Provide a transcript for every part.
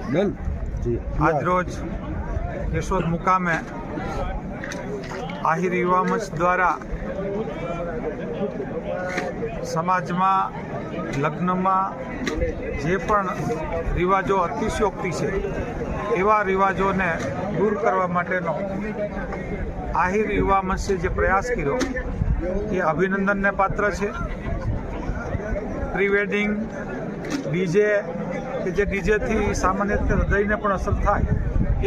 આજરોજ કેશોદ મુકામે આહિર યુવા મંચ દ્વારા સમાજમાં લગ્નમાં જે પણ રિવાજો અતિશયોક્તિ છે એવા રિવાજોને દૂર કરવા માટેનો આહિર યુવા મંચે જે પ્રયાસ કર્યો એ અભિનંદનને પાત્ર છે. પ્રી વેડિંગ ડીજે કે જે ડીજેથી સામાન્ય રીતે હૃદયને પણ અસર થાય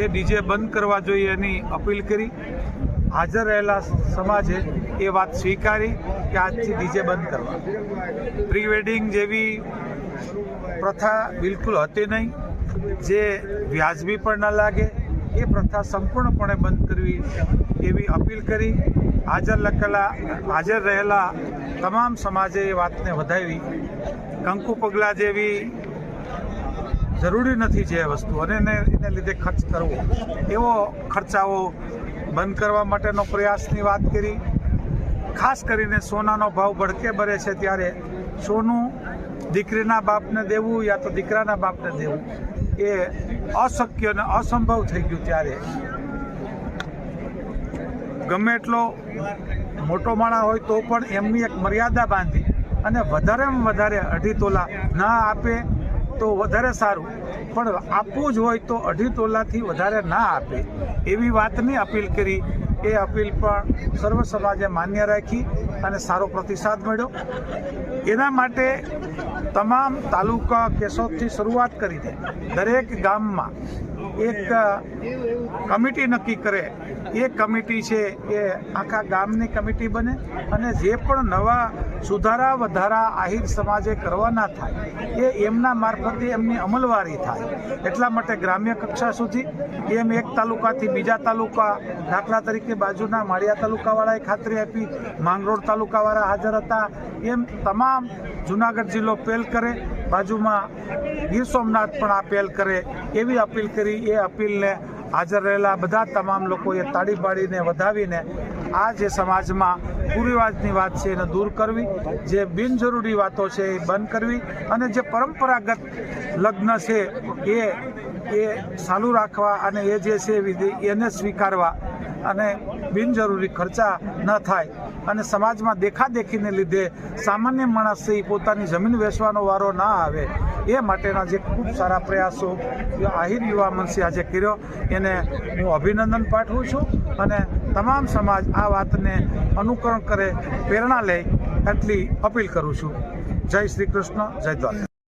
એ ડીજે બંધ કરવા જોઈએ એની અપીલ કરી. હાજર રહેલા સમાજે એ વાત સ્વીકારી કે આજથી ડીજે બંધ કરવા. પ્રી વેડિંગ જેવી પ્રથા બિલકુલ હતી નહીં, જે વ્યાજબી પણ ન લાગે એ પ્રથા સંપૂર્ણપણે બંધ કરવી એવી અપીલ કરી. હાજર રહેલા તમામ સમાજે એ વાતને વધાવી. કંકુ પગલાં જેવી જરૂરી નથી જે વસ્તુ અને એને લીધે ખર્ચ કરવો એવો ખર્ચાઓ બંધ કરવા માટેનો પ્રયાસની વાત કરી. ખાસ કરીને સોનાનો ભાવ ભડકે ભરે છે ત્યારે સોનું દીકરીના બાપને દેવું યા તો દીકરાના બાપને દેવું એ અશક્ય અને અસંભવ થઈ ગયું. ત્યારે ગમે એટલો મોટો માણસ હોય તો પણ એમની એક મર્યાદા બાંધી અને વધારેમાં વધારે 2.5 તોલા ના આપે તો વધારે સારું, પણ આપવું જ હોય તો 2.5 તોલાથી વધારે ના આપે એવી વાતની અપીલ કરી. એ અપીલ પણ સર્વ સમાજે માન્ય રાખી અને સારો પ્રતિસાદ મળ્યો. એના માટે તમામ તાલુકા કેશોદથી શરૂઆત કરીને દરેક ગામમાં એક કમિટી નક્કી કરે. એ કમિટી છે એ આખા ગામની કમિટી બને અને જે પણ નવા સુધારા વધારા આહિર સમાજે કરવાના થાય એ એમના મારફતે એમની અમલવારી થાય. એટલા માટે ગ્રામ્ય કક્ષા સુધી એમ એક તાલુકાથી બીજા તાલુકા, દાખલા તરીકે બાજુના માળિયા તાલુકાવાળાએ ખાતરી આપી, માંગરોળ તાલુકાવાળા હાજર હતા. એમ તમામ જુનાગઢ જિલ્લો પહેલ કરે, બાજુમાં ગીર સોમનાથ પણ આ પહેલ કરે એવી અપીલ કરી. એ અપીલને હાજર રહેલા બધા તમામ લોકોએ તાળી પાડીને વધાવીને આ જે સમાજમાં કુરિવાજની વાત છે એને દૂર કરવી, જે બિનજરૂરી વાતો છે એ બંધ કરવી અને જે પરંપરાગત લગ્ન છે એ ચાલુ રાખવા અને એ જે છે એને સ્વીકારવા અને બિનજરૂરી ખર્ચા ન થાય અને સમાજમાં દેખાદેખીને લીધે સામાન્ય માણસ છે પોતાની જમીન વેચવાનો વારો ના આવે એ માટેના જે ખૂબ સારા પ્રયાસો આહિર યુવા મંચે આજે કર્યો એને હું અભિનંદન પાઠવું છું અને તમામ સમાજ આ વાતને અનુકરણ કરે, પ્રેરણા લે એટલી અપીલ કરું છું. જય શ્રી કૃષ્ણ, જય દ્વારકા.